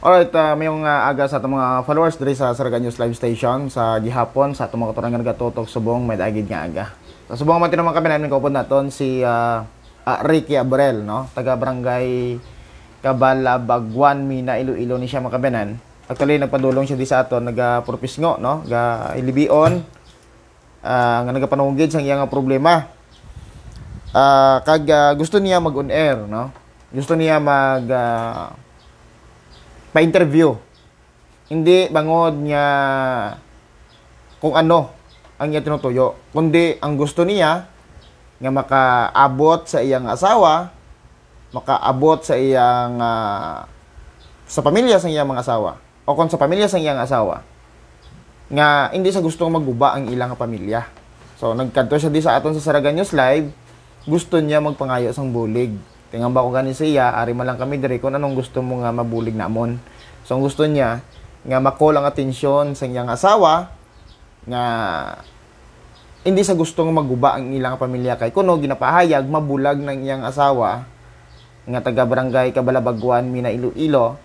Alright, mayong aga sa atong mga followers diri sa Saraga News Live Station sa gihapon sa atong mga katuran nga nagatutok subong may daagid nga aga. Sa subong man tinamang kami namin kaupod naton si Ricky Abrel, no? Taga Barangay Cabalabagwan, Mina, Iloilo ni siya makabenan. Actually nagpadulong siya di sa aton nagapurpisngo, no? Ga ilibion nga nagapanunggid sa iyang problema. Gusto niya mag-on air, no? Gusto niya pa-interview. Hindi bangod niya kung ano ang iya tinutuyo, kundi ang gusto niya nga makaabot sa iyang asawa, makaabot sa iyang sa pamilya sa iyang mga asawa, o kung sa pamilya sa iyang asawa nga hindi sa gustong magguba ang ilang pamilya. So nagkanto siya di sa aton sa Saraga News Live, gusto niya magpangayo sang bulig. Tingnan ba kung ganin siya, ari man lang kami diri kung anong gusto mo nga mabulig namon. So ang gusto niya nga makol ang atensyon sa iyang asawa nga hindi sa gustong maguba ang ilang pamilya kay kuno ginapahayag mabulag ng iyang asawa nga taga Barangay Cabalabagwan, Mina, Iloilo.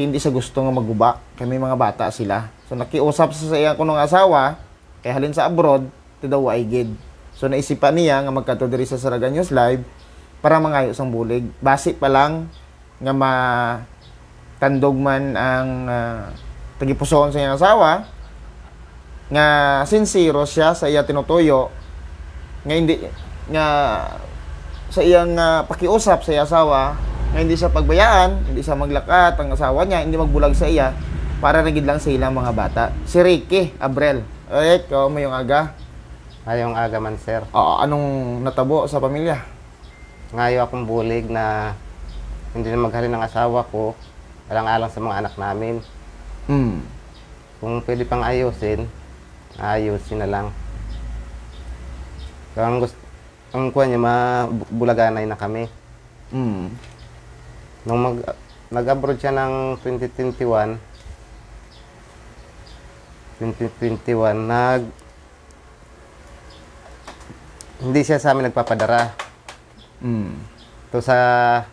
Hindi sa gusto nga maguba kay may mga bata sila. So nakiusap sa iyang kunong asawa kay halin sa abroad ti daw ay gid. So naisipan niya nga magkadto diri sa Saraga News Live para mangayo sang bulig. Base pa lang nga matandog man ang tagipusoon sa iyang asawa nga sincero siya sa iya tinutuyo nga hindi nga sa iyang pakiusap sa iyang asawa nga hindi sa pagbayaan, hindi sa maglakat ang asawa niya, hindi magbulag sa iya para nagid lang sa ilang mga bata. Si Ricky Abrel. Ay, ikaw mayong aga. Ngayong aga man, sir. Anong natabo sa pamilya? Ngayon akong bulig na hindi na maghalin ng asawa ko, alang-alang sa mga anak namin. Kung pwede pang ayusin, ayusin na lang. Kaya ang kuha niya, mabulaganay na kami. Nung nag-abroad siya ng 2021, hindi siya sa amin nagpapadara. Ito sa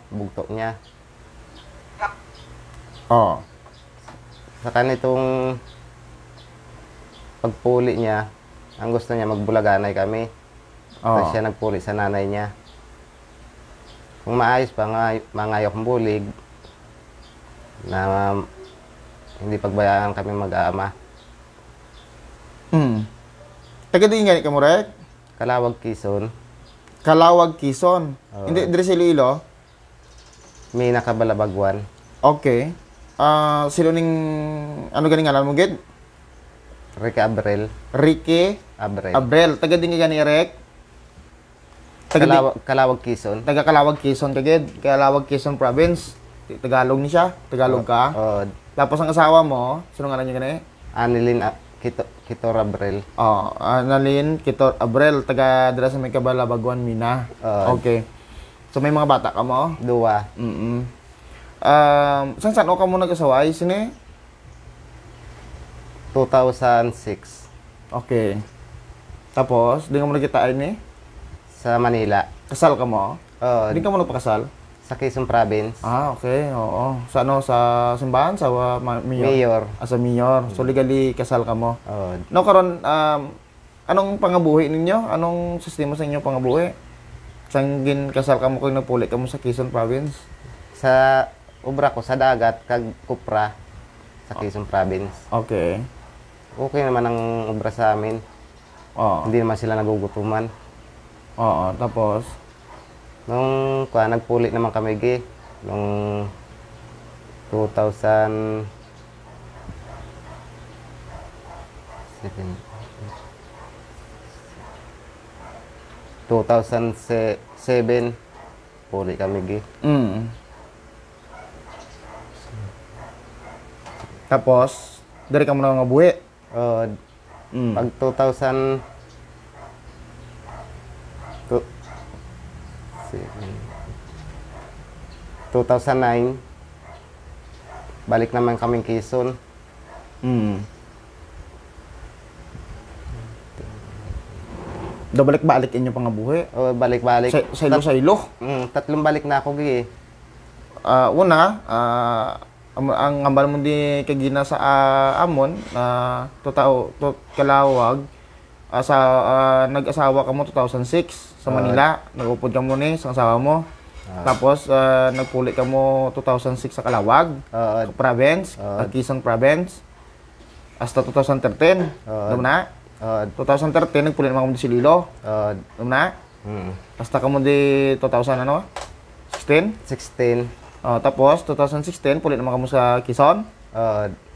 bugto niya. Sa kanitong pagpuli niya, ang gusto niya magbulaganay kami. Tapos siya nagpuli sa nanay niya. Kung maayos pa, mangayo akong bulig na hindi pagbayaan kami mag-aama. Taga di nga ka mo, Rek? Calawag, Quezon. Calawag, Quezon. Hindi, diri sa Iloilo? Mina, Cabalabagwan. Okay. Sino ning, ano ganing alam mo, Gid? Ricky Abrel. Ricky Abrel. Taga di nga gani, Rek? Calawag, Quezon. Taga Calawag, Quezon, kagid. Calawag, Quezon Province. Tagalog ni siya? Tagalog ka? Tapos ang asawa mo, sino nga niya gani? Annalyn Kitor Abrel. Annalyn Kitor Abrel, taga dira sa may Cabalabagwan, Mina. Okay. So may mga bata ka mo? 2. Saan ka mo nag-asaway? Sini? 2006. Okay. Tapos, di ka mo nagkitaan ni? Sa Manila. Kasal ka mo? Di ka mo nagpakasal? Sa Quezon Province. Okay. Oo. Sa ano? Sa simbahan? Sa mayor? Mayor. Sa mayor. So, legally kasal ka mo? No, karon anong pangabuhi ninyo? Anong sistema sa inyo pangabuhi? Saan kasal ka mo kung nagpuli ka mo sa Quezon Province? Sa ubra ko, sa dagat, kag kupra, sa Quezon Province. Okay. Okay naman ang ubra sa amin. Hindi naman sila nagugutuman. Tapos? Nung nagpuli naman kami, nung 2007, 2007, puli kami, Tapos, dari ka mo na nga buwi? Pag 2009, balik naman kaming Quezon. Balik-balik inyo pangabuhi? Balik-balik. Sa ilo? 3 balik na ako, Una, ang ambal mo di kagina sa amon na kalawag sa nag-asawa ka mo 2006 sa Manila. Nag-upod ka mo ni sa asawa mo. Tapos nagpuli ka mo 2006 sa Kalawag, province, Quezon province. Hasta 2013. Dum na. 2013 nagpuli naman mo di Sililo. Dum na. Hasta ka mo di 2000 ano? 16. Tapos 2016 puli naman ka mo sa Quezon.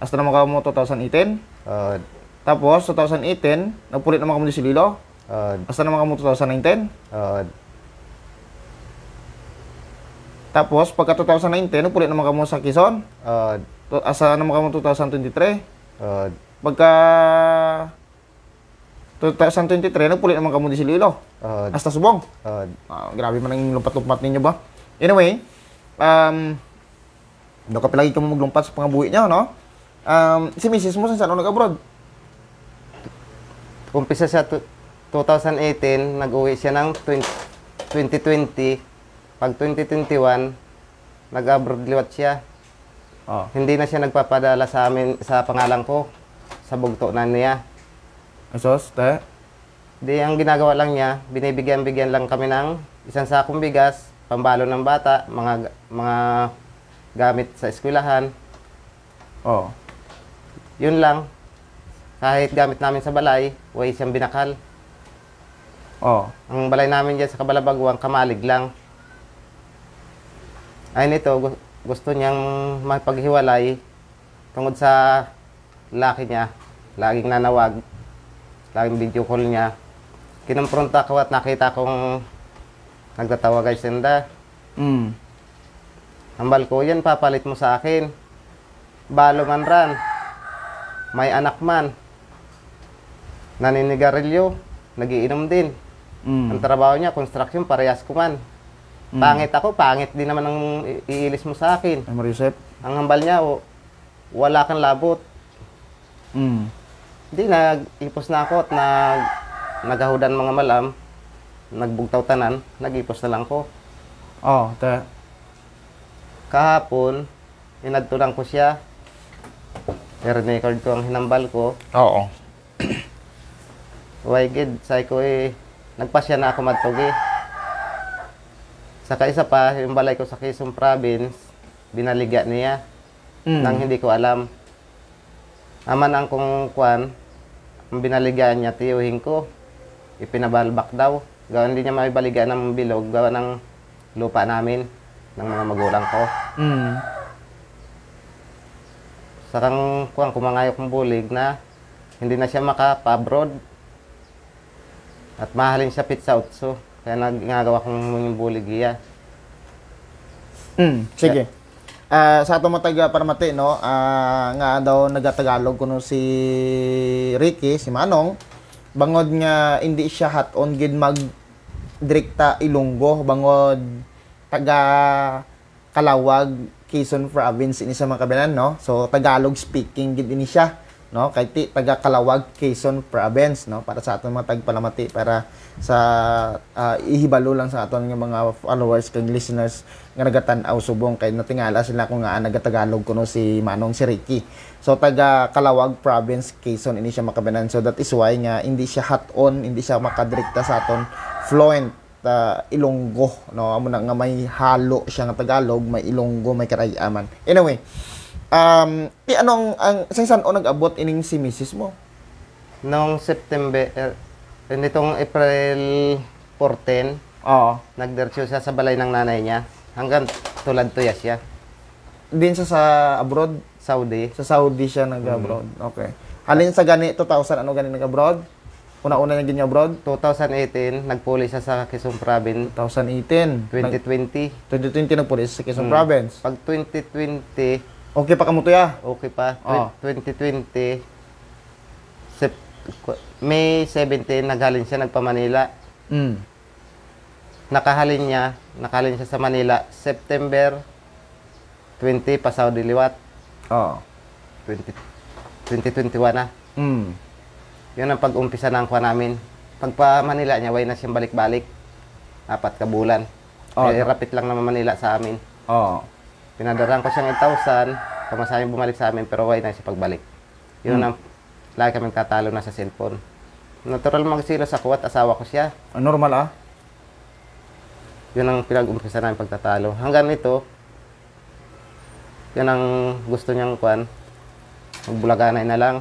Hasta naman ka mo 2018. Tapos 2018 nagpuli naman ka mo di Sililo. Hasta naman ka mo 2019. Tapos pagka 2019 nagpuli naman ka mo sa Quezon. Asa naman ka mo 2023. Pagka 2023 nagpuli naman ka mo di Sililo. Hasta Subong. Grabe man ang lumpat-lumpat ninyo ba? Anyway, do ka palagi ka mo maglumpat sa pangabuhi niya, no? Si Mrs. mo saan nag-abroad? Umpisa sa 2018, nag-uwi siya ng 2020. Pag 2021, nag-abroad liwat siya. Hindi na siya nagpapadala sa amin sa pangalan ko, sa bugto na niya. Esos, te? Di, ang ginagawa lang niya, binibigyan-bigyan lang kami ng isang sakong bigas, pambalo ng bata, mga gamit sa eskwelahan. Yun lang. Kahit gamit namin sa balay, way siyang binakal. Ang balay namin dyan sa Cabalabagwang, kamalig lang. Ay nito, gusto niyang mapaghiwalay tungkol sa laki niya. Laging nanawag. Laging video call niya. Kinumpronta ko at nakita kong nagtatawa kay Senda. Hambal ko, yan papalit mo sa akin. Balo man ran. May anak man. Naninigarilyo. Nagiinom din. Ang trabaho niya, construction, parehas ko man. Pangit ako, pangit din naman ang iilis mo sa akin. Ay, Marisep. Ang hambal niya, wala kang labot. Hindi, nag-ipos na ako at nagahudan mga malam. Nagbugtaw tanan, nag-ipos na lang ko. Te. Kahapon, inadtulang ko siya. I-record ko ang hinambal ko. Why gid, say ko nagpasya na ako magtugi. Saka isa pa, yung balay ko sa Quezon Province, binaligya niya. Nang hindi ko alam. Aman ang kung kwan, ang binaligyan niya, tiyuhin ko. Ipinabalbak daw. Gawa hindi niya maibaligan ng bilog, gawa ng lupa namin, ng mga magulang ko. Sakang kuwang kumangayok ng bulig na hindi na siya makapa-abroad. At mahalin siya pizza utso. Kaya nagingagawa kong yung bulig iya. Sige. Sa ato mataga para mati, no? Nga daw nagatagalog kuno si Ricky, si Manong. Bangod nga hindi siya hat-on gid mag direkta Ilonggo, bangod taga Kalawag, Quezon Province ini sa mga kabinan, no? So Tagalog speaking gid ini siya, no? Kay ti taga Kalawag, Quezon Province, no? Para sa aton mga tagpalamati, para sa ihibalo lang sa aton nga mga followers kag listeners nga nagatan-aw subong kay natingala sila kung nga nagatagalog kuno si Manong si Ricky. So taga Kalawag Province, Quezon ini siya makabinan. So that is why nga hindi siya hot-on, hindi siya makadirekta sa aton fluent Ilonggo, no? Amo na nga may halo siya nga Tagalog, may Ilonggo, may Karayaman. Anyway, anong ang saan o nag-abot ining si Mrs. mo? Noong September, nitong April 14, nagdiretso siya sa balay ng nanay niya. Hanggang tulad tuya siya. Din siya sa abroad? Saudi. Sa Saudi siya nag-abroad. Okay. Halin sa gani 2000 ano gani nag-abroad? Una-una niya gini abroad? 2018, nagpuli siya sa Quezon Province. 2018. 2020. 2020 nagpuli sa Quezon Province. Pag 2020, okay pa kamuto ya? okay pa. 2020, May 17, naghalin siya, nagpa-Manila. Nakahalin siya sa Manila, September 20, pa Saudi liwat. 2021 na. Yun ang pag-umpisa ng kuha namin. Pagpa Manila niya, way na siyang balik-balik. 4 ka bulan. Rapid lang naman Manila sa amin. Pinadaran ko siyang 8,000. Pamasahing bumalik sa amin, pero why na siya pagbalik. Yun ang lagi kaming katalo na sa cellphone. Natural magsilos ako at asawa ko siya. Normal ah. Yun ang pinag-umpisa namin pagtatalo. Hanggang ito, yun ang gusto niyang kuan. Magbulaganay na lang.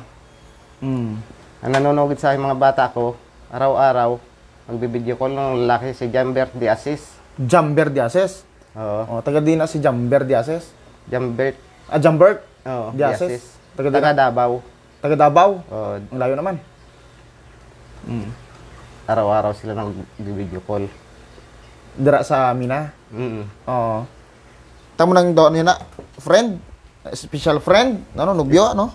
Ang nanonogit sa aking mga bata ko, araw-araw, magbibideo call ng lalaki si Jambert Diasis. Jambert Diases. Oo. Taga din na si Jambert Diases. Jambert. Jambert Oo, Diases. Taga Taga Davao. Taga Davao. Oo. Ang layo naman. Araw-araw sila nag-video call. Dira sa Mina. Mm. Oo. Tamo nang doon nila, friend, special friend, ano, nobyo, ano?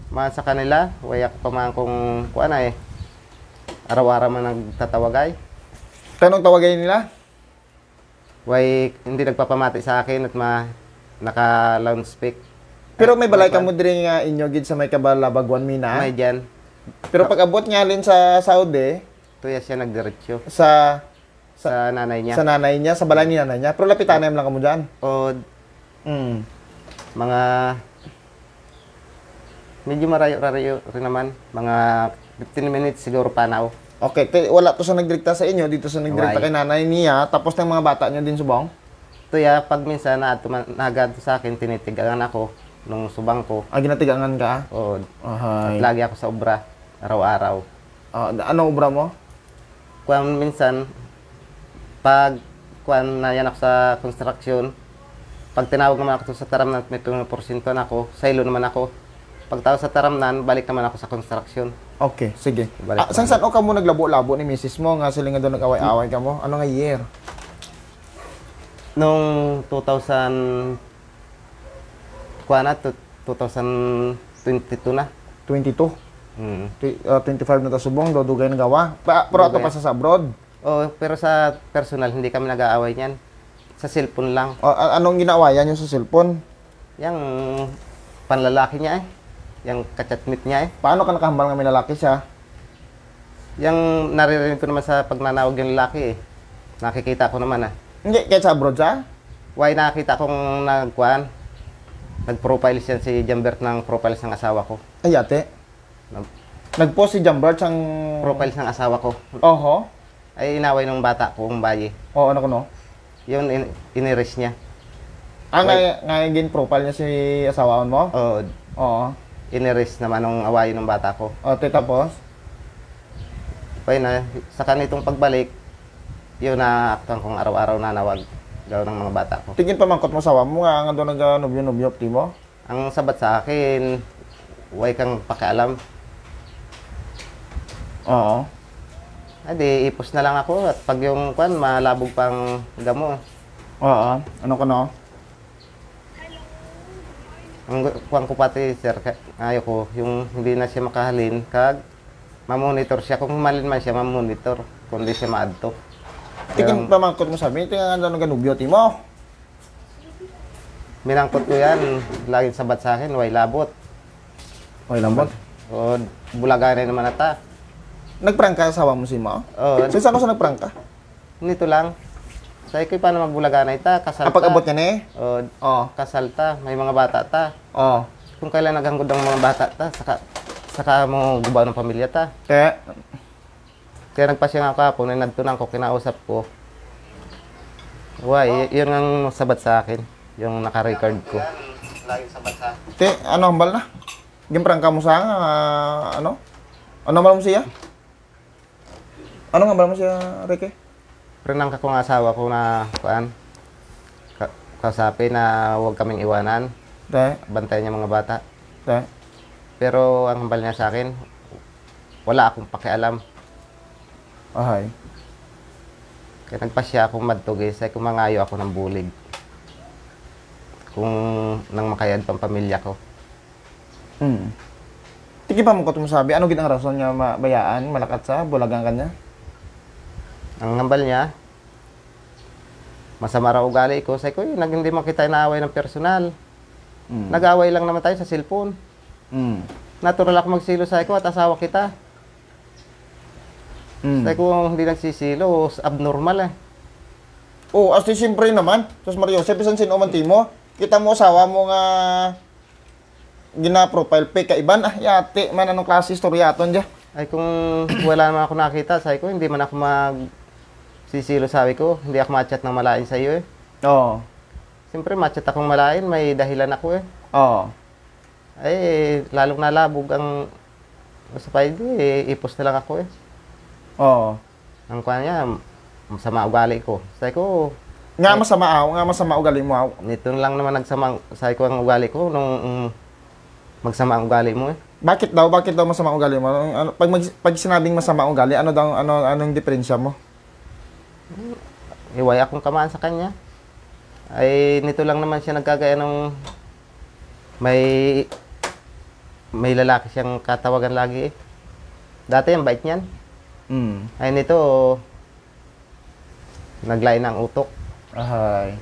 Man sa kanila, wayak pa man kung kuan na eh. Araw-araw man nagtatawagay. Tanong tawagay nila? Way hindi nagpapamati sa akin at naka-loud speak. Pero may balay ka mo diri nga inyo gid sa may kabalabagwan Mina. May dyan. Pero pag abot nga alin sa Saudi, Tuya siya nagdiretso sa sa nanay niya. sa nanay niya, sa balay ni nanay niya. Pero lapitanem lang kamo diyan. O Mm. mga medyo marayo-rayo rin naman. Mga 15 minutes siguro panaw. Okay, wala to sa nagdirekta sa inyo, dito sa nagdirekta kay nanay niya, tapos ng mga bata niya din subong. Tuya, pag minsan nagadto sa akin, tinitigan ako nung subang ko. Ginatigangan ka? O Ahay. lagi ako sa obra, araw-araw. Ano obra mo? Kung minsan, pag kuan na yan ako sa construction, pag tinawag naman ako sa taramnan at may 20% na ako, sa ilo naman ako. Pag tawag sa taramnan, balik naman ako sa construction. Okay, sige. Balik Saan o ka mo naglabo-labo ni misis mo nga sila nga doon nag-away-away ka mo? Ano nga year? Nung 2000 kuan na 2022 na. 22. Mm. 25 na ta subong, dodugay na gawa. Pero ato pa sa abroad. Oh, pero sa personal hindi kami nag-aaway niyan. Sa cellphone lang. Anong ginawayan niyo sa cellphone? Yang panlalaki niya eh. Yang kachatmit niya eh. Paano ka nakahambal nga may lalaki siya? Yang naririnig ko naman sa pagnanawag yung lalaki eh. Nakikita ko naman ah. Hindi, kahit sa abroad siya? Why nakita kong nagkuhan? Nag-profile siya si Jambert ng profiles ng asawa ko. Ay, ate. Nag-post si Jambert ang... Profiles ng asawa ko. Oho. Ay inaway ng bata ko, ang bayi. Oo, ano ko no? Yun, iniris niya. Ngayon profile niya si asawaan mo? Oo, Oo. iniris naman ng awayin ng bata ko. O, tapos? Kaya na, sa kanitong pagbalik, yun na aktuang kong araw-araw nanawag daw ng mga bata ko. Tingin pa mangkot mo asawa mo nga doon nag-nubyo-nubyo, ti mo? Ang sabat sa akin, huwag kang pakialam. Oo. Adi, ipos na lang ako at pag yung kwan, malabog pang gamo. Oo. Ano ka no? Ang kwan ko pati, sir, ayaw ko, yung hindi na siya makahalin, kag mamonitor siya. Kung humalin man siya, mamonitor. Kung hindi siya maadto. Tingin pa mangkot mo sabi, tingin nga doon nag-nubyo, ti mo? Minangkot ko yan, laging sabat sa akin, way labot. Okay lang ba? O, bulagay na naman ata. Nagprank ka asawa mo si mo? O, Saan ko sa nagprank ka? nito lang. Sabi ko, paano magbulaga na ita? Kasal Kapag ta. abot niya na eh? O, Oo. kasal ta. May mga bata ta. Oo. Kung kailan naghangod ang mga bata ta, saka mo gubaw ng pamilya ta. Kaya nagpasya nga ako kapon, nagtunang ko, kinausap ko. Why, yun ang sabat sa akin. Yung naka-record ko. Laging sabat sa akin. Te, ano hambal na? Gimprank ka mo sa ano? Ano hambal mo siya? Ano hambal mo siya, Ricky? Prenang ka kong asawa ko na, kausapin na huwag kaming iwanan. Te, Bantayan niya mga bata. te. Pero ang hambal niya sa akin, wala akong pakialam. Ahay. Kaya nagpasya akong madtugis, ay kumangayo ako ng bulig. Kung nang makayad pang pamilya ko. Tiki pa mo ko masabi, ano gid ang rason niya mabayaan, malakat sa, bulagang kanya? Ang hambal niya, masama raw ugali ko. Say ko, hindi makita inaaway ng personal. Nag-away lang naman tayo sa cellphone. Natural ako magsilo sa ko at asawa kita. Say ko, hindi nagsisilo, abnormal eh. Oh, as di siyempre naman. Tapos Mario, sa bisan sino man timo, kita mo asawa mo nga gina-profile pic ka iban, yate man anong klase istoryaton dya. Ay kung wala naman ako nakita, sabi ko, hindi man ako sisilo, sabi ko, hindi ako ma-chat ng malain sa iyo eh. Oo. Siyempre, ma-chat akong malain, may dahilan ako eh. Oo. Ay, lalong nalabog ang sa pwede eh, ipos na lang ako eh. Oo. Ang kuha niya, masama ugali ko. Sabi ko, Nga masama ugali mo aw. nito lang naman sabi ko ang ugali ko nung magsama ang ugali mo eh. Bakit daw masama ugali mo? Pag sinabing masama ugali, anong diferensya mo? Iway akong kamaan sa kanya. Ay, nito lang naman siya nagkagaya ng may lalaki siyang katawagan lagi eh. Dati ang bait niyan. Ay, nito naglain ng utok. Ahay.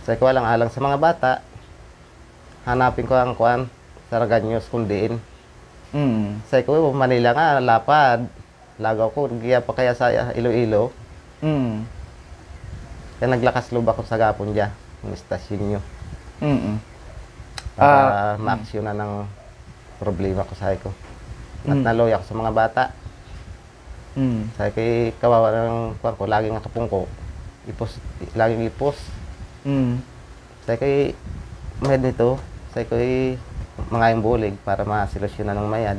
Sabi ko alang-alang sa mga bata, hanapin ko ang kuan sa Raganyos kundiin. Sabi ko, Manila nga, lapad. Lagaw ko, giya pa kaya sa Iloilo. Kaya naglakas loob ako sa gapon dyan, ng istasyon nyo. Para ma-aksyonan ng problema ko, sabi ko. At naloy ako sa mga bata. Sabi ko, kawawa ng kuan ko, laging nakapong ko. Laging ipos. Sabi ko, may dito. Sabi ko, mga yung bulig para ma-solusyonan ng mayad.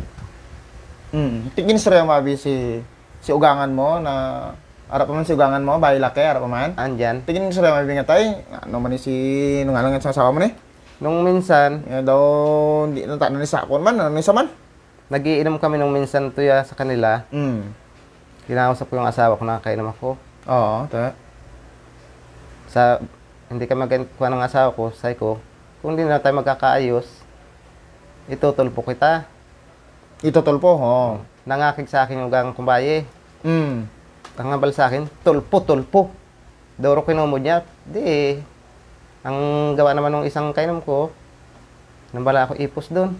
Tingin sa mabi si ugangan mo na arap man si ugangan mo, bahay laki, arap man. Andyan. Tingin sa mabi nga tay, ano man nung nga lang sa asawa mo ni? Nung minsan, Daw, hindi na ni sakon man, ano isa man? nagiinom kami nung minsan tuya sa kanila. Kinausap ko yung asawa ko, nakakainom ako. Oo, ta. Hindi ka magkuha ng asawa ko, sabi ko, kung hindi na tayo magkakaayos, itutulpo kita. Itotolpo, oo. Nangakig sa akin yung gang kumbaye. Mm. Tangabal sa akin, tulpo. Doro kinumod niya, di ang gawa naman ng isang kainom ko, nambala ako ipos doon.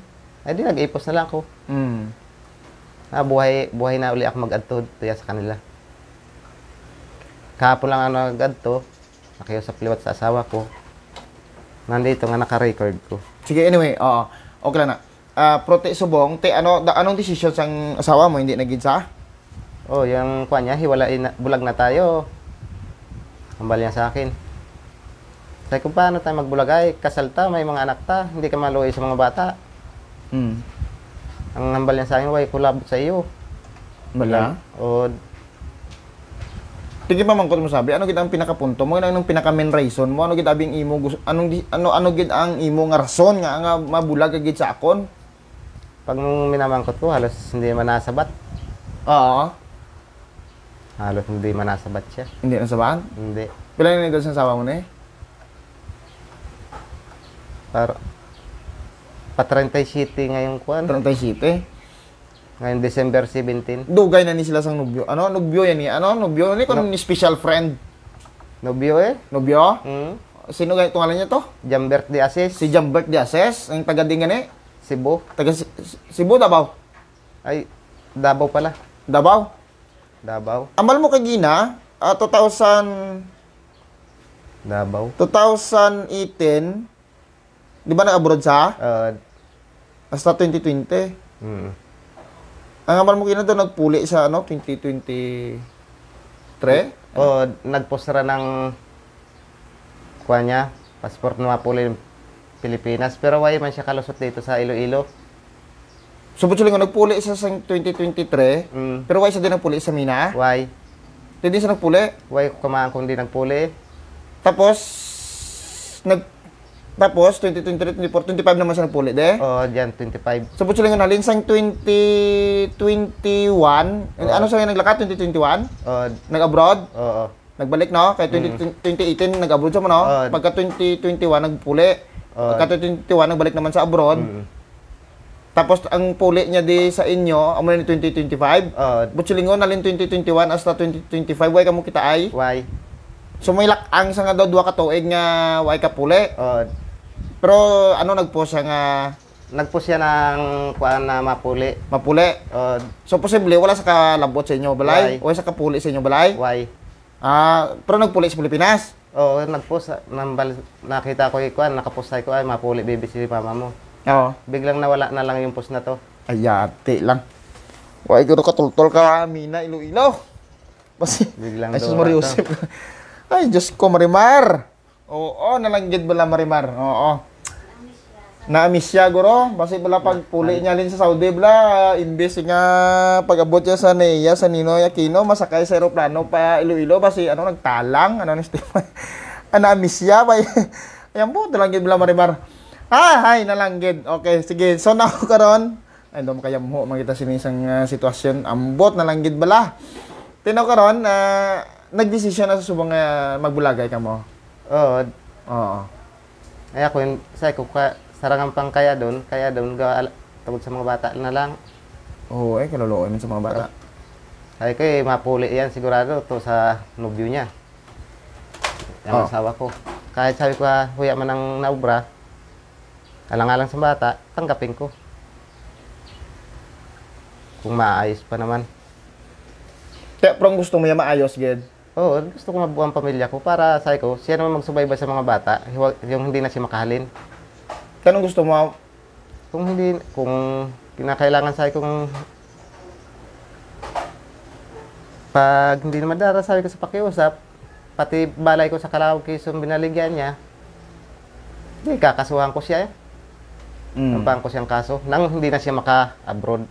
Ay di nag-ipos na lang ako. Buhay na uli ako mag-adto tuya sa kanila. Kahapon lang ako nag-adto, nakiusap liwat sa asawa ko. Nandito nga naka-record ko. Sige, anyway, oo. Okay lang na. Prote subong, anong decision sang asawa mo hindi nagid sa? Oh, yung kuha niya, bulag na tayo. Hambal niya sa akin. Sabi ko, paano tayo magbulag ay? Kasal ta, may mga anak ta, hindi ka maluwi sa mga bata. Ang hambal niya sa akin, way, kulabot sa iyo. Wala? O, Tingin pa man ko mo sabi, ano gid ang pinakapunto mo, anong pinaka main reason mo, ano gid abing imo gusto, ano gid ang imo nga rason nga mabulag ka gid sa akon? pag nung minamangkot ko, halos hindi man nasabat. Oo. Halos hindi man nasabat siya. Hindi na sabahan? Hindi. Pila na sa asawa mo na eh? Para pa 37 ngayong kuwan. 37. Ngayon December 17. Dugay na ni sila sang nobyo. Nobyo yan ni? Nobyo ni kung ni special friend. Nobyo eh. Nobyo? Hmm. Sino ganito ngalan niya to? Jambert de Asis. Si Jambert Diases, ang taga dingan eh. Cebu. Taga Cebu, Davao. Ay, Davao pala. Davao. Davao. Amal mo kay Gina, 2018, Davao. di ba nag-abroad sa? Hasta 2020. Ang amal mo Gina doon nagpuli sa 2023? O, nagpostra ng kuha niya, passport na mapuli ng Pilipinas. Pero why man siya kalusot dito sa Iloilo. Subot siya nagpuli sa 2023, pero why siya din nagpuli sa Mina? Why? Hindi siya nagpuli. Why ko kumaan kung di nagpuli? Tapos 2023, 24, 25 naman siya nagpuli, de? O, dyan, 25. Subot siya nga nalinsang 2021. Ano siya naglakad? 2021? O, Nag-abroad? oo. Nagbalik, no? Kaya 2018, nag-abroad siya mo, no? Pagka 2021, nagpuli. Pagka 2021, nagbalik naman sa abroad. Tapos, ang puli niya di sa inyo, amo na ni 2025. Butsilingon, nalin 2021 hasta 2025. Why ka mo kita ay? Why? So, may lakang sa nga daw, 2 ka tuig nga, why ka puli. Pero, nagpost siya nga, Nagpost siya ng kuhaan na mapuli. mapuli. So, posible, wala sa kalabot sa inyo, balay? Why? O sa kapuli sa inyo, balay? Why? Pero nagpuli sa Pilipinas. Oo, nag-post, nakita ko ikuan, nakapost ko ay mapuli baby si mama mo. Oo. Biglang nawala na lang yung post na to. Ayate lang. Why ko katultol ka, Mina, Iloilo. Basi, Biglang ay, sus doon Mariusip. Ay, Diyos ko, Marimar. Oo, nalanggit bala, Marimar. Oo. Na-miss siya, guro. Basi bala pagpuli niya rin sa Saudi, bala. Imbes nga pag-abot niya sa Nea, sa Ninoy Aquino, masakay sa aeroplano pa Iloilo. Basi, nagtalang. Ni Stephen. Na-miss siya. Ayan po, nalanggit bala, Marimar. Hay, nalanggit. Okay, sige. So, na ako karon. Ay, doon kaya mo makita sinisang sitwasyon. Ambot, nalanggit bala. Tinaw karon, nagdesisyon na sa subong magbulagay ka mo. Oo. Oo. Ay ako, sa ko, sarangan pang kaya doon tungkol sa mga bata na lang. Oo, kaluluoy sa mga bata. Ay ko, mapuli yan sigurado to sa nobyo niya. Yung asawa ko. Kahit sabi ko, huya man ang naubra, alang-alang sa bata, tanggapin ko. Kung maayos pa naman. Kaya prong gusto mo yung maayos, Ged? Oo, gusto ko mabuo ang pamilya ko para, sabi ko, siya naman magsubaybay sa mga bata, yung hindi na siya makahalin. Kanong gusto mo? Kung kinakailangan sa kung pag hindi naman dara, sabi ko sa pakiusap, pati balay ko sa Calao, Quezon, binaligyan niya, hindi, kakasuhan ko siya. Nampang ko siyang kaso, nang hindi na siya maka-abroad.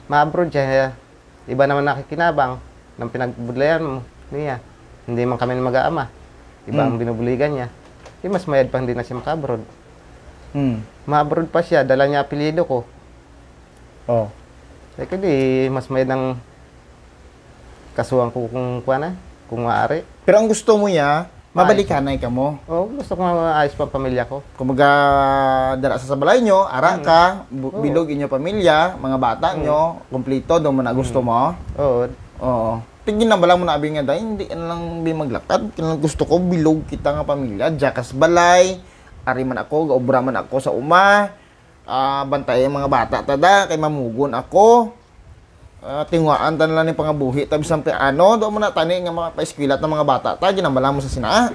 Ma-abroad siya, iba naman nakikinabang ng pinagbudlayan mo niya. Hindi man kami mag-aama. Iba ang binubuligan niya. Mas mayad pa hindi na siya maka-abroad. Ma-abroad pa siya, dala niya apelyido ko. Oh. Kaya di, mas mayad ng kasuhan ko kung maaari. Pero ang gusto mo niya, mabalikanay ka mo. Oo, gusto ko maayos pa ang pamilya ko. Kumaga, dara sa balay nyo, ara ka, bilog inyo pamilya, mga bata nyo, kumplito, doon mo na gusto mo. Oo. Oo. Tingin na bala mo na abi nga dahil, hindi ka lang maglakad. Gusto ko, bilog kita nga pamilya, jakas balay, ari man ako, gaobra man ako sa uma, bantay ang mga bata tada, kay mamugon ako, tinguaan tan lang ni pangabuhi, tabi sampai doon mo na tani nga mga pa-eskwela ng mga bata, ginambala mo sa sinaa.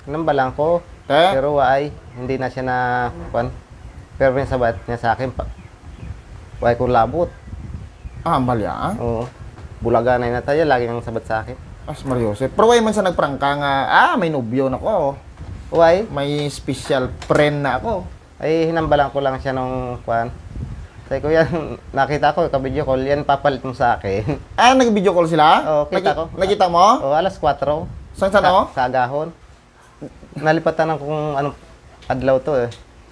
Nambalang ko, pero hindi na siya na, pero yung sabat niya sa akin, why ko labot. Ambal ya? Oo. Bulaganay na tayo, lagi nang sabat sa akin. As Mariusip. Pero why man sa nagprangka nga, may nobyo na ko. Why? May special friend na ako. Ay, hinambalan ko lang siya nung Sabi ko yan, nakita ko, ka-video call, yan papalit mo sa akin. Nag-video call sila? Oo, kita ko. Nakita mo? Oo, alas 4. Saan o? Sa Agahon. Nalipatan ng kung anong adlaw to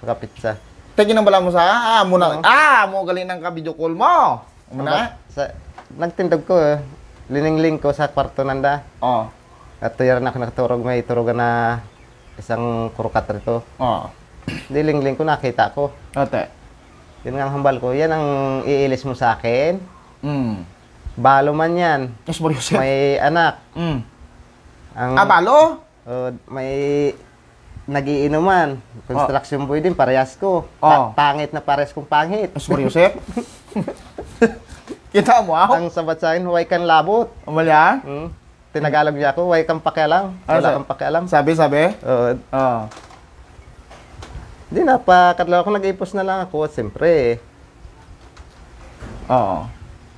sa kapitsa. Tingin bala mo sa, mo galing ng ka-video call mo. Muna? Nagtindog ko liningling ko sa kwarto nanda. Oo. At tuyaran ako nakaturog, may turugan na isang kurukat rito. Oo. Dilingling ko, nakita ko. Ate. Yun nga ang hambal ko, yan ang iilis mo sa akin. Balo man yan. Yes, Mariusip. May anak. Balo? May nagiinuman. Construction boy din, parehas ko. Pangit na parehas kong pangit. Yes, Mariusip. Kita mo ako? Ang sabat sa akin, huwag kang labot. Umalya? Tinagalog niya ako, huwag kang pakialam. Wala kang pakialam. Sabi? Oo. Hindi na, pakatlo ako nag-ipos na lang ako. Siyempre,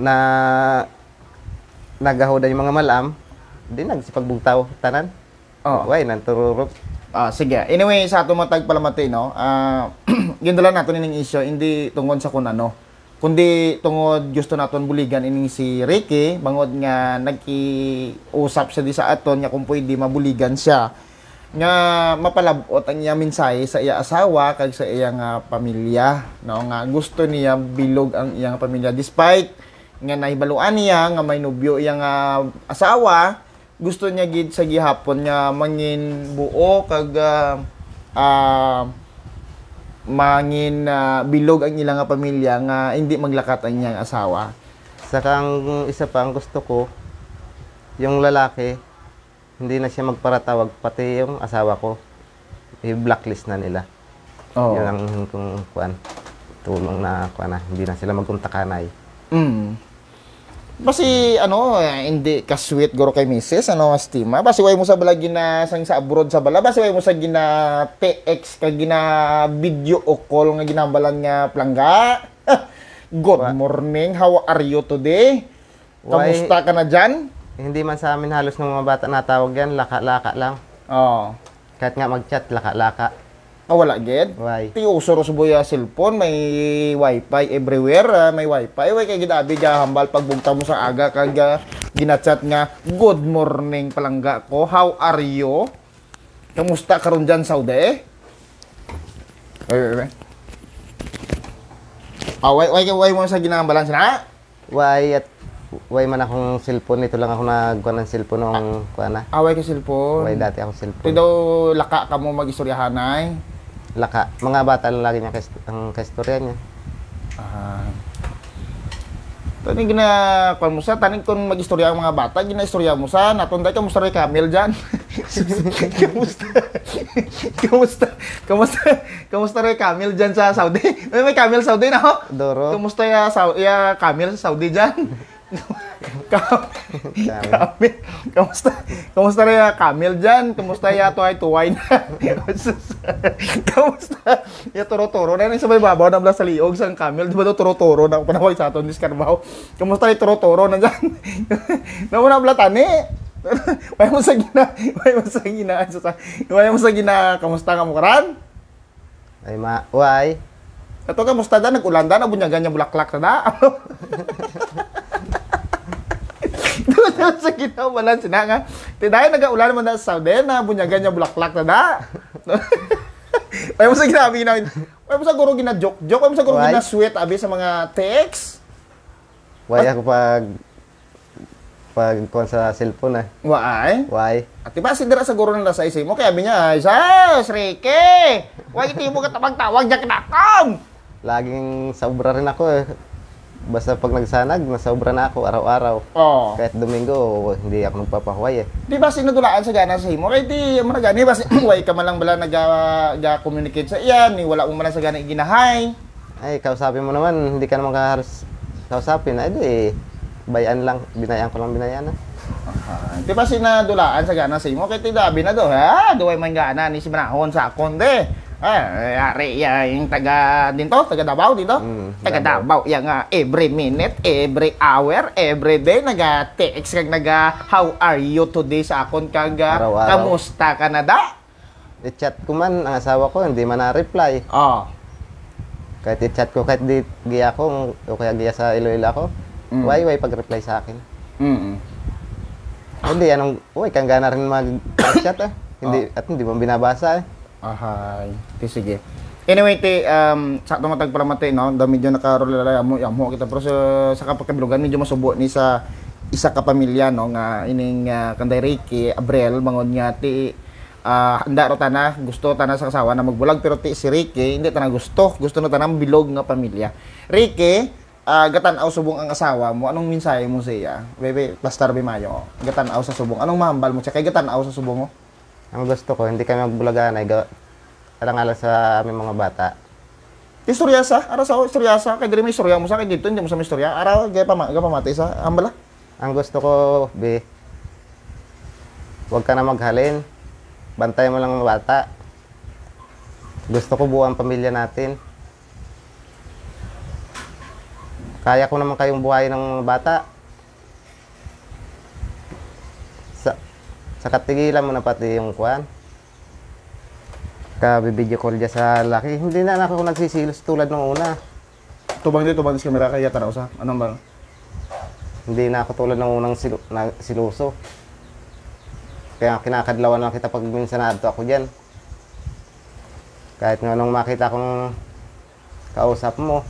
na nagahuda yung mga malam, hindi nagsipagbuгtaw tanan. Huwag, nantururok. Sige. Anyway, sa itong matag palamati, no? Gindala natin yung issue, hindi tungkol sa kung ano. Kundi tungod gusto naton buligan ining si Ricky, bangod nga nagkiusap siya di sa aton nga kung pwede mabuligan siya. Nga mapalabot ang iya mensahe sa iya asawa kag sa iyang pamilya, no? Nga gusto niya bilog ang iyang pamilya despite nga nahibaluan niya nga may nobyo iyang asawa, gusto niya gid sa gihapon nga mangin buo kag mangin bilog ang ilang pamilya nga hindi maglakat ang iyang asawa. Saka ang isa pa ang gusto ko, yung lalaki, hindi na siya magparatawag, pati yung asawa ko, i-blacklist na nila. Yun ang tulong na hindi na sila magkuntakanay. Basi ano, hindi ka sweet guro kay Mrs. ano estima. Basi way mo sa bala gina sang sa abroad sa bala. Basi way mo sa gina TX ka gina video o call nga ginabalan nga plangga. Good morning. How are you today? Kamusta ka na dyan? Hindi man sa amin halos ng mga bata natawag yan, laka-laka lang. Oh. Kahit nga mag-chat, laka-laka. Wala gid. Why? Ti uso ro subuya cellphone, may wifi everywhere, may wifi. Way kay gidabi ga hambal pagbugta mo sa aga kag ginachat nga good morning palangga ko. How are you? Kamusta karon diyan Saudi? Way mo sa ginahambalan sina? Why man akong cellphone, ito lang ako nagkuha ng cellphone nung kuha na. Away ka cellphone. Why dati akong cellphone. Ti daw laka ka mo mag-istoryahanay. Laka. Mga bata lang lagi niya ang kaistorya niya. Tani gina kon mo sa taning kon magistorya ang mga bata, ginaistorya mo sa natunday ka musta ray Camel diyan. Kamusta? Kamusta ray Camel diyan sa Saudi? May Camel Saudi na ho? Doro. Kamusta ya Camel sa Saudi diyan? Camel. Kamusta ray Camel diyan? Kamusta ya tuway na? Kamusta? Ya toro-toro na sa may babaw na bla sa liog sang Camel, di ba daw toro-toro na panaway sa aton diskarbaw. Kamusta ray toro-toro na diyan? Namo na bla tani. Way mo sa gina, kamusta ka mo karan? Ay why? Ato kamusta da nag-ulan da na bunyagan nya bulaklak na da. Doon sa gina wala sina nga. Tiday nag-ulan mo na sa Saudi na bunyagan nya bulaklak na da. Way mo sa ginabi na. Way mo sa guro gina-joke, way mo sa guro gina-sweet abi sa mga text. Why ako pag kuha sa cellphone eh. Why? At diba si dira sa guro ng lasay mo kaya abi niya, "Sas, Ricky! Why iti mo ka tawag diyan kinakam?" Laging sobra rin ako eh. Basta pag nagsanag, nasobra na ako araw-araw. Oh. Kahit Domingo, hindi ako nagpapahuway eh. Di ba sinadulaan sa gana sa himo? Kaya di mo na gani ba way ka man lang bala nag-communicate sa iyan, ni wala mo man lang sa gana iginahay. Ay, kausapin mo naman, hindi ka naman kaharos kausapin. Ay, di bayan lang, binayaan ko lang binayaan. Di ba sinadulaan sa gana sa imo? Kaya tidabi na do, ha? Duway man gana ni si Manahon sa akon de. Ari yung taga Davao dito. Taga Davao yang every minute, every hour, every day naga-text kag how are you today sa akon kag kamusta ka na da? I-chat ko man ang asawa ko, hindi man na-reply. Oh. Kahit i-chat ko, kahit di giya ko, o kaya giya sa Iloilo ako, why pag-reply sa akin? Hindi, kang gana rin mag-chat eh. Hindi mo binabasa eh. Ahay. Sige. Anyway, sa tumatag pala mati, no? Dami dyan nakarolala mo kita. Pero sa kapagkabilugan, medyo masubo ni sa isa ka pamilya, no? Nga ining kanday Ricky, Abrel, mangod nga handa ro tana, gusto tana sa kasawa na magbulag. Pero si Ricky, hindi tana gusto na tana bilog nga pamilya. Ricky, gatanaw subong ang asawa mo. Anong mensahe mo sa iya? Bebe, Pastor Bimayo. Gatanaw sa subong. Anong mahambal mo siya? Kaya gatanaw sa subong mo? Ang gusto ko, hindi kami magbulagan ay alang-alang sa aming mga bata. Istoryasa, ara sa istoryasa, kay diri may istorya mo sa kay dito hindi mo sa istorya. Ara gay pamatay sa ambala. Ang gusto ko, huwag ka na maghalin. Bantay mo lang ang bata. Gusto ko buo ang pamilya natin. Kaya ko naman kayong buhayin ng bata. Sa katigilan mo na pati yung kuwan. Ka-video call dyan sa laki. Hindi na ako nagsisilos tulad ng una. Tubang sa kamera kaya tanaw sa. Anong ba? Hindi na ako tulad ng unang siluso. Kaya kinakadlawan lang kita pag minsan nato ako dyan. Kahit nga nung makita kong kausap mo,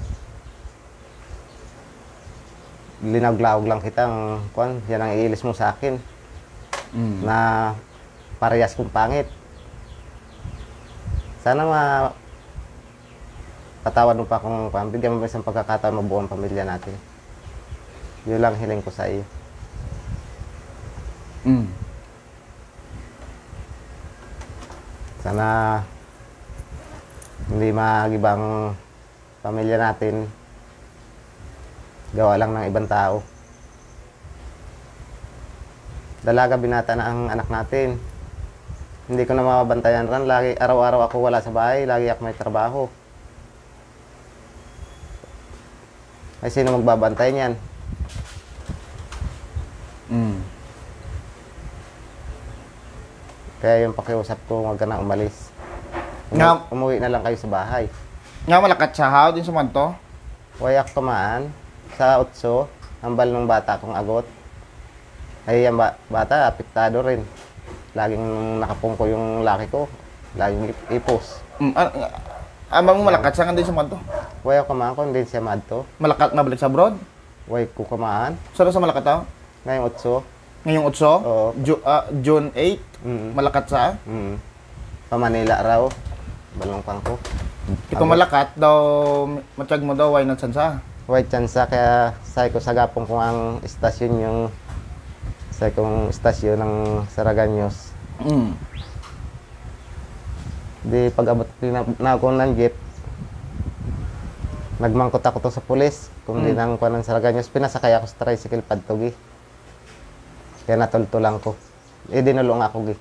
linaglawag lang kita ang kuwan. Yan ang iilis mo sa akin. Na parehas kong pangit. Sana patawad mo pa kung bigyan mo isang pagkakataon mabuo ang pamilya natin. Yun lang hiling ko sa iyo. Sana hindi magibang pamilya natin gawa lang ng ibang tao. Dalaga binata na ang anak natin. Hindi ko na mababantayan ran. Lagi, araw-araw ako wala sa bahay. Lagi ako may trabaho. Ay, sino magbabantay niyan? Kaya yung pakiusap ko, huwag ka na umalis. Umuwi na lang kayo sa bahay. Nga malakat siya ha, din sa manto. Wayak kamaan. Sa utso, hambal ng bata kong agot. Ay, ang bata, apektado rin. Laging nakapungko yung laki ko. Laging ipos. Amang mo malakat siya nga din sa manto. Wayak kamaan ko, hindi siya madto. Malakat na balik sa abroad? Way ko kamaan. Saan sa malakat ha? Ngayong utso. Ngayong utso? Oo. June 8? Malakat sa? Pa-Manila raw. Balongpang ko. Ito malakat daw, matiyag mo daw, why not sansa? White chance kaya say ko sa gapong kung ang istasyon yung say kong istasyon ng Saraganyos. Di pag-abot na ako ng jeep, nagmangkot ako to sa pulis. Kung di nang kuha ng Saraganyos, pinasakay ako sa tricycle padtugi. Kaya natultulang ko. Dinulong ako gi.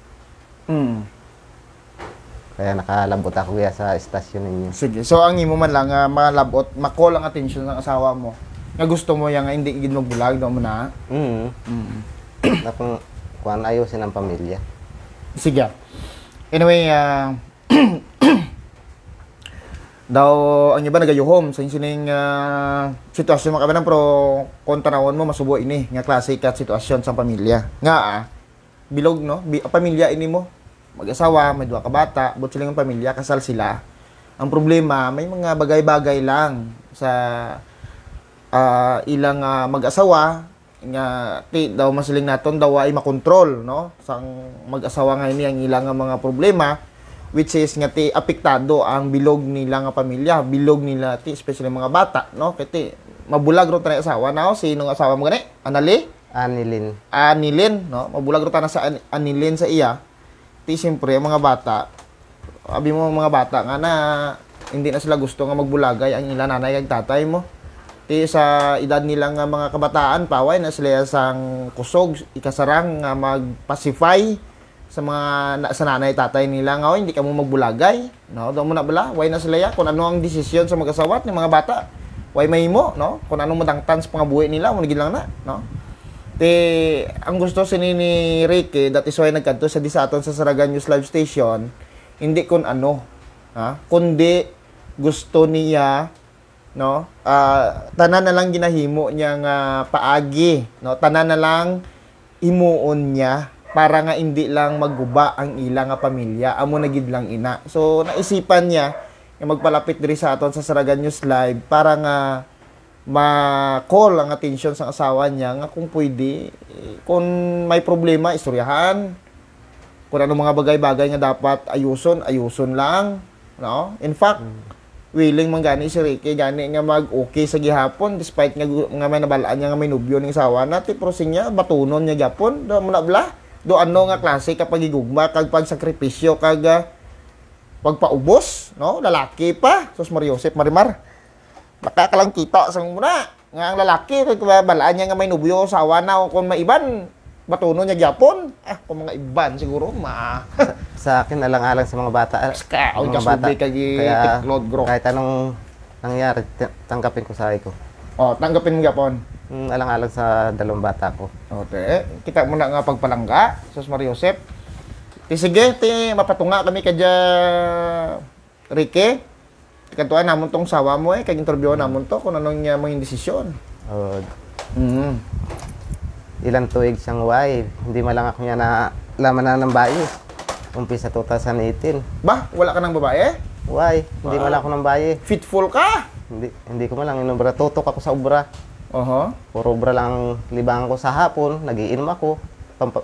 Kaya nakalabot ako giya sa istasyon ninyo. Sige. So ang imo man lang malabot, makol ang attention ng asawa mo. Nga gusto mo yang hindi gid mo bulag daw mo na. Na kung ayusin ang pamilya. Sige. Anyway, daw ang iba nagayuhom sa sining sitwasyon mo kabanan pero kung tanawon mo masubo ini nga klase ka sitwasyon sa pamilya. Nga bilog no, pamilya ini mo. Mag-asawa, may duha ka bata, but silang pamilya, kasal sila. Ang problema, may mga bagay-bagay lang sa ilang mag-asawa nga daw masiling naton daw ay makontrol no sang mag-asawa nga ini ang ilang mga problema which is nga apektado ang bilog nila nga pamilya, bilog nila especially mga bata no kay mabulag ro tanay asawa na sino nga asawa mo gani? Anilin no mabulag ro tanay sa Anilin sa iya. Siyempre, mga bata, abi mo mga bata nga na hindi na sila gusto nga magbulagay ang ilang nanay kag tatay mo. Sa edad nila nga mga kabataan, paway na sila sang kusog, ikasarang nga mag-pacify sa mga sa nanay tatay nila nga hindi ka mo magbulagay. No, daw mo na bala, why na sila ya kung ano ang desisyon sa mag-asawat ng mga bata. Why may mo, no? Kung ano madangtan sa pangabuhi nila, mo lang na, no? Ang gusto ni Ricky, that is why nagkanto sa disaton sa Saraganyos Live Station, hindi kun ano, kundi gusto niya, no, tanan na lang ginahimo niya nga paagi, no, tanan na lang himuon niya para nga hindi lang magguba ang ilang nga pamilya, amo na gid lang ina. So naisipan niya nga magpalapit diri sa aton sa Saraganyos Live para nga ma-call ang attention sa asawa niya nga kung pwede, kung may problema, istoryahan. Kung ano mga bagay-bagay nga dapat ayuson lang. No? In fact, willing man gani si Ricky, gani nga mag-okay sa gihapon, despite nga may nabalaan niya nga may nubyo ng asawa na, tiprosin niya, batunon niya gihapon, do muna bla. Do ano nga klase kapag igugma, kag pagsakripisyo, kag pagpaubos, no? Lalaki pa. Sus Mariosep, Marimar. Nakakalang kita sa muna nga ang lalaki kay balaan niya nga may nubyo asawa na kung maiban batuno niya gyapon kung mga iban siguro sa akin alang-alang sa mga bata mga bata kaya kahit anong nangyari tanggapin ko sa ko tanggapin mo gyapon alang-alang sa dalawang bata ko kita muna nga pagpalangga sus Mariosep sige mapatunga kami kadya Ricky katuan namon tong sawa mo kag interview namon to kung anong niya mo yung desisyon. Ilang tuig siyang hindi malang ako niya na laman na ng bayo. Umpisa 2018. Ba, wala ka ng babae? Hindi malang ako ng bayo. Fitful ka? Hindi ko malang inobra. Tutok ako sa obra. Puro obra lang libangan ko sa hapon, nagiinom ako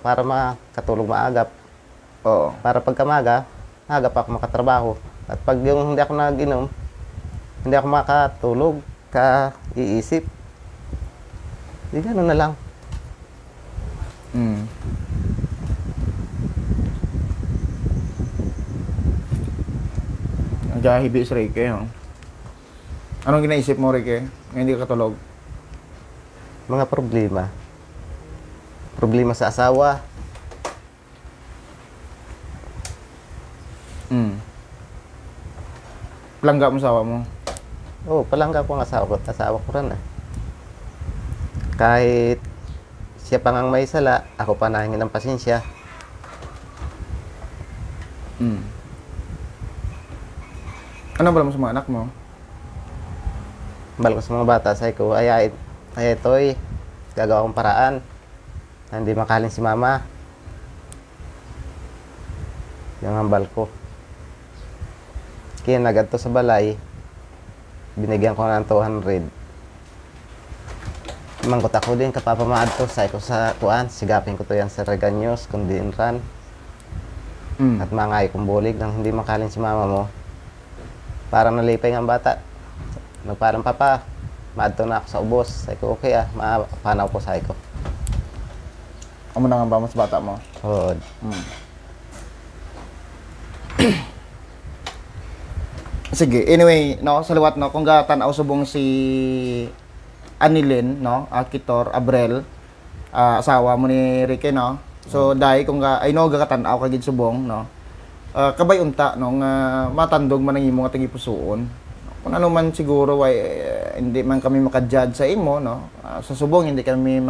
para makatulog maagap. Para pagkamaga, agap ako makatrabaho. At pag yung hindi ako nag-inom, hindi ako makatulog, iisip. Di gano'n na lang. Ang gahibi si Ricky, Anong ginaisip mo, Ricky? Hindi ka katulog? Mga problema. Problema sa asawa, Mm. Langga mo sawa mo. Oo, palangga ko ang asawa ko rin eh. Kahit siya pa ngang may sala, ako pa nahingi ng pasensya. Mm. Ano ba mo sa mga anak mo? Bal ko sa mga bata, sabi ko, ay toy, gagawa kong paraan na hindi makalin si mama. Yung hambal ko. Kaya nagadto sa balay, binigyan ko ng 200. Mangkot ako din, kapapamaad to, sabi ko sa tuan, sigapin ko to yan sa Reganyos, kundi inran. Mm. At mangay kong bulig nang hindi makalin si mama mo. Parang nalipay ang bata. Nagparang papa, maadto na ako sa ubos. Sabi ko, okay mapanaw ko, sabi ko. Amo na nga ba mas bata mo? Oo. Mm. Sige, anyway, no, sa liwat no, kung tanaw subong si Anilin, no, Kitor Abrel, asawa mo ni Ricky, no. So dai kung I know gakatanaw ka gid subong, no. Kabay unta no nga matandog man ang imong atong ipusuon. Kung ano man siguro hindi man kami maka-judge sa imo, no. Sa subong hindi kami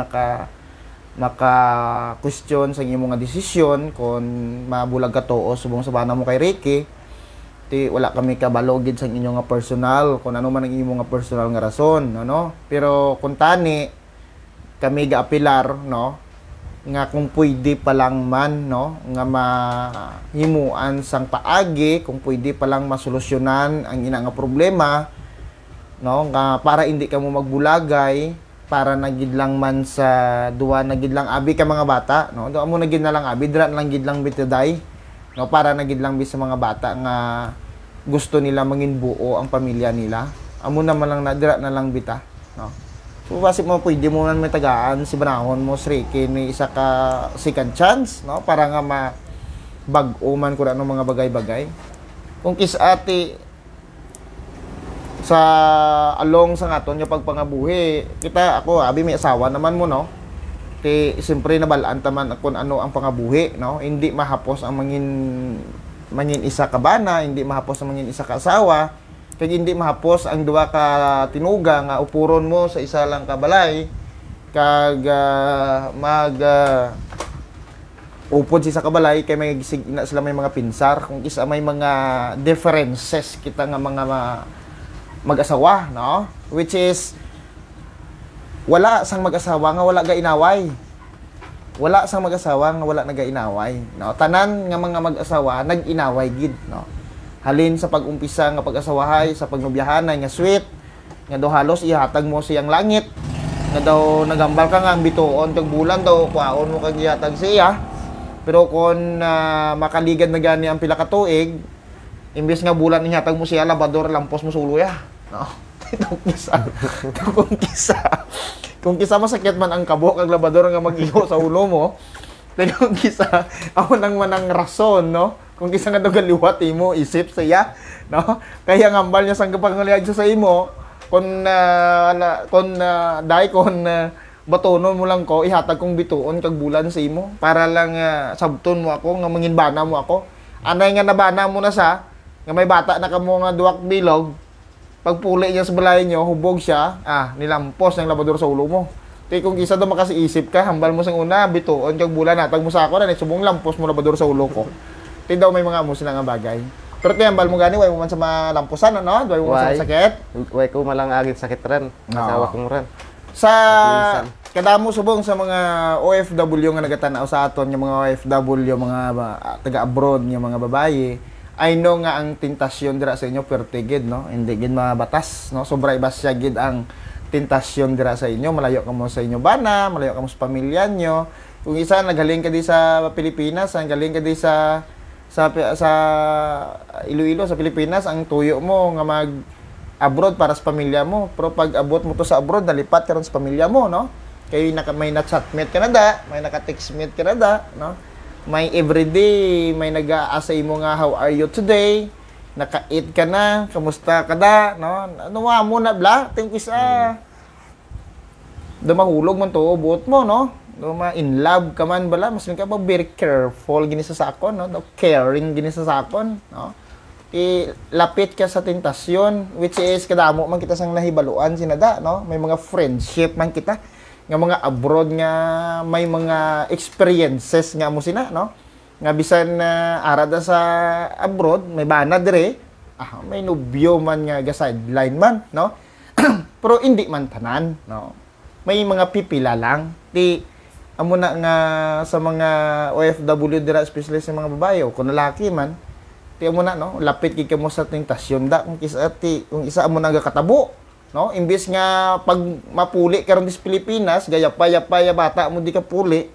maka-question sa imong nga desisyon kung mabulag ka tuo subong sa bana mo kay Ricky. Wala kami kabalogid sa inyo nga personal kung ano man ang imo nga personal nga rason, no. Pero kung tani kami gaapilar, no, nga kung pwede pa lang man, no, nga mahimuan sang paagi, kung pwede pa lang masolusyonan ang ina nga problema, no, nga para hindi ka mo magbulagay, para nagid lang man sa duwa nagid lang abi ka mga bata, no. Do mo nagid na lang abi, dira lang gid lang bitaday, no, para nagid lang bi sa mga bata nga gusto nila mangin buo ang pamilya nila. Amo naman lang nadira na lang bita, no. So basi mo pwede mo man may tagaan si banahon mo Ricky ni isa ka second chance, no, para nga bag-o man kun ano mga bagay-bagay. Kung kisati sa along sa ngaton yung pagpangabuhi, kita ako abi may asawa naman mo, no. Siyempre nabalaan taman kung ano ang pangabuhi, no. Hindi mahapos ang mangin isa ka bana, hindi mahapos ang mangin isa ka asawa, kaya hindi mahapos ang duwa ka tinuga nga upuron mo sa isa lang ka balay, kag upod sa kabalay kay may gisig na sila may mga pinsar, kung isa may mga differences kita nga mga mag-asawa, no, which is wala sang mag-asawa nga wala ga inaway. Wala sang mag-asawa nga wala nagainaway, no. Tanan nga mga mag-asawa nag-inaway gid, no. Halin sa pag-umpisa nga pag-asawahay, sa pagnobyahanay nga sweet, nga daw halos ihatag mo siyang langit, nga daw nagambal ka nga ang bituon kag bulan daw kuhaon mo kag ihatag siya. Pero kung makaligad na gani ang pila ka tuig, imbes nga bulan ihatag mo siya, labador lampos mo sa ulo ya, no. Kung kisa masakit man ang kabok ang labador nga mag-iho sa ulo mo, pero kung kisa ako nang manang rason, no, kung kisa nga daw galiwat mo isip siya, no, kaya ngambal niya sang kapangalihag sa imo kung batonon mo lang ko ihatag kong bituon kag bulan sa imo para lang sabton mo ako nga manginbana mo ako. Anay nga nabana mo na sa nga may bata na kamo nga duwak bilog. Pagpuli niya sa balay niyo, hubog siya, nilampos ng labador sa ulo mo. Kaya kung isa daw makasiisip ka, hambal mo sa una, bituon kag bulan, natag mo sa ako na, subong lampos mo labador sa ulo ko. Kaya daw may mga amo sila nga bagay. Pero kaya hambal mo gani, way mo man sa malampusan, ano? Way mo man sa sakit? Way ko malang agit sakit rin. Asawa kong rin. Sa kadamo subong sa mga OFW nga nagatanaw sa aton, yung mga OFW, mga taga-abroad, yung mga babae, I know nga ang tentasyon dira sa inyo pertigid, no, hindi gid mabatas, no, sobra ibasya gid ang tentasyon dira sa inyo, malayo ka mo sa inyo bana, malayo ka mo sa pamilya nyo. Kung isa nagaling ka di sa Pilipinas, ang galing ka di sa Iloilo sa Pilipinas, ang tuyo mo nga mag abroad para sa pamilya mo, pero pag abot mo to sa abroad nalipat ka ron sa pamilya mo, no, kay may na-chatmate ka na da, may naka-textmate ka na da, no. May everyday, may nag-aasa mo nga, how are you today? Naka-eat ka na, kamusta ka da, no? Ano mo na, bla? Think is, dumahulog man to, buot mo, no? ma in love ka man bala, mas ka ba very careful gini sa sakon, no? Caring gini sa sakon, no? Lapit ka sa tentasyon, which is kadamo man kita sang nahibaluan sinada, no? May mga friendship man kita nga mga abroad nga may mga experiences nga mo sina, no? Nga bisan arada sa abroad may bana dire, may nobyo man nga ga sideline man, no? Pero hindi man tanan, no? May mga pipila lang. Amo na nga sa mga OFW dira, especially sa mga babae o kung lalaki man, amo na, no? Lapit kay mo sa tentasyon da kung kung isa amo na katabo, no? Imbis nga pag mapuli karon dis Pilipinas, gaya paya bata mo di ka puli.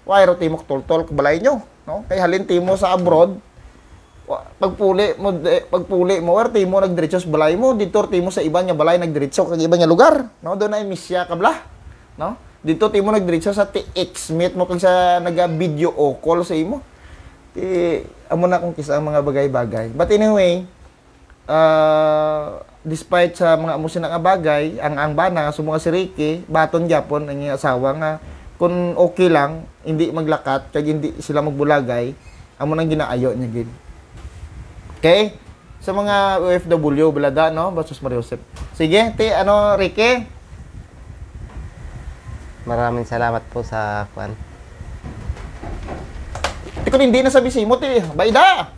Why timok toltol balay nyo, no? Kay halin timo sa abroad, pagpuli mo or timo nagdiretso sa balay mo, dito timo sa iba nga balay nagdiretso kag iba nga lugar, no? Doon ay misya kabla, no? Dito timo nagdiretso sa ex-mate mo kag sa naga-video o call sa imo. Amo na kung kisa ang mga bagay-bagay. But anyway, despite sa mga amo sina nga bagay, ang bana sumo nga si Ricky, baton gyapon ang iyang asawa nga kung okay lang, hindi maglakat kag hindi sila magbulagay, amo nang ginaayo niya gid. Okay? Sa mga OFW, balada, no? Basos Mariosep. Sige, Ricky? Maraming salamat po sa kwan. Kung hindi na sabi si mo, Baida!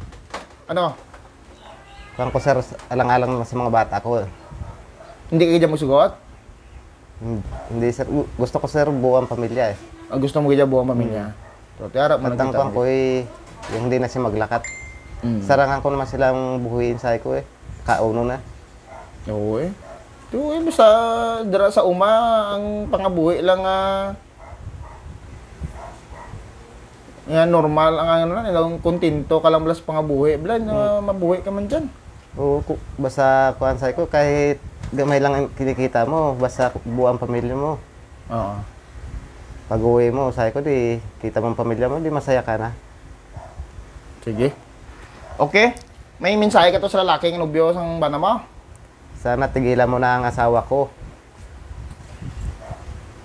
Ano? Kwan ko, sir, alang-alang sa mga bata ko. Hindi ka dyan mo sugot? Hindi, sir. Gusto ko, sir, buwang pamilya, eh. Gusto mo kaya buwang pamilya? So, tiarap mo at ang kwan ko, yung hindi na siya maglakat. Sarangan ko naman silang buhuin sa ko kauno na. Oo basta dira sa uma ang pangabuhi lang normal ang ano lang, ilang kontento ka lang blas pangabuhi. Bala mabuhi ka man dyan. Oo, basta kuan sa ko kahit gamay lang ang kinikita mo, basta buang pamilya mo. Oo. Pag-uwi mo, sa ko di kita mo pamilya mo, di masaya ka na. Sige. Okay? May mensahe ka to sa lalaki ng nobyo sang bana mo? Sana tigilan mo na ang asawa ko.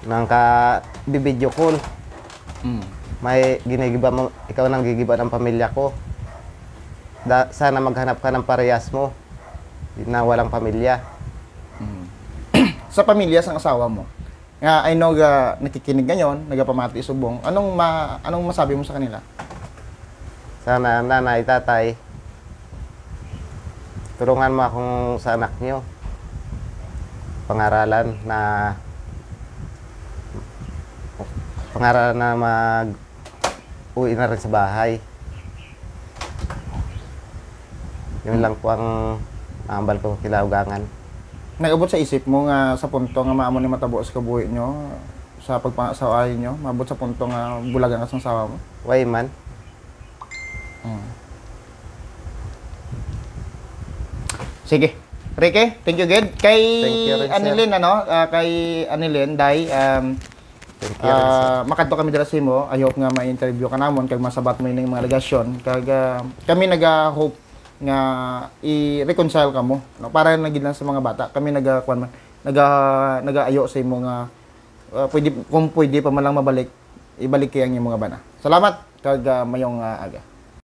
Nang ka bibidyo call. May ginigiba mo, ikaw nang gigiba ng pamilya ko. Sana maghanap ka ng parehas mo na walang pamilya. Sa pamilya sang asawa mo. Nga I know nakikinig ngayon, nagapamati subong. Anong masabi mo sa kanila? Sana nanay, tatay, tulungan mo akong sa anak niyo. Pangaralan na mag-uwi na rin sa bahay. Yun lang po ang ambal ko kilaugangan. Nag-abot sa isip mo nga sa punto nga maamo ni matabo sa kabuhi nyo, sa pagpangasawahin nyo, maabot sa punto nga bulagan ka sa sawa mo? Why man? Sige. Ricky, thank you, Ged. Kay Anilin, kay Anilin, Day, makadto kami dira sa imo. I hope nga ma-interview ka namon kag masabat mo yung mga legasyon. Kag kami naga-hope nga i-reconcile ka mo, no? Para nagid lang sa mga bata. Kami nagaayo sa imo nga pwede pa man lang mabalik, ibalik kay ang mga bana. Salamat kag mayong aga.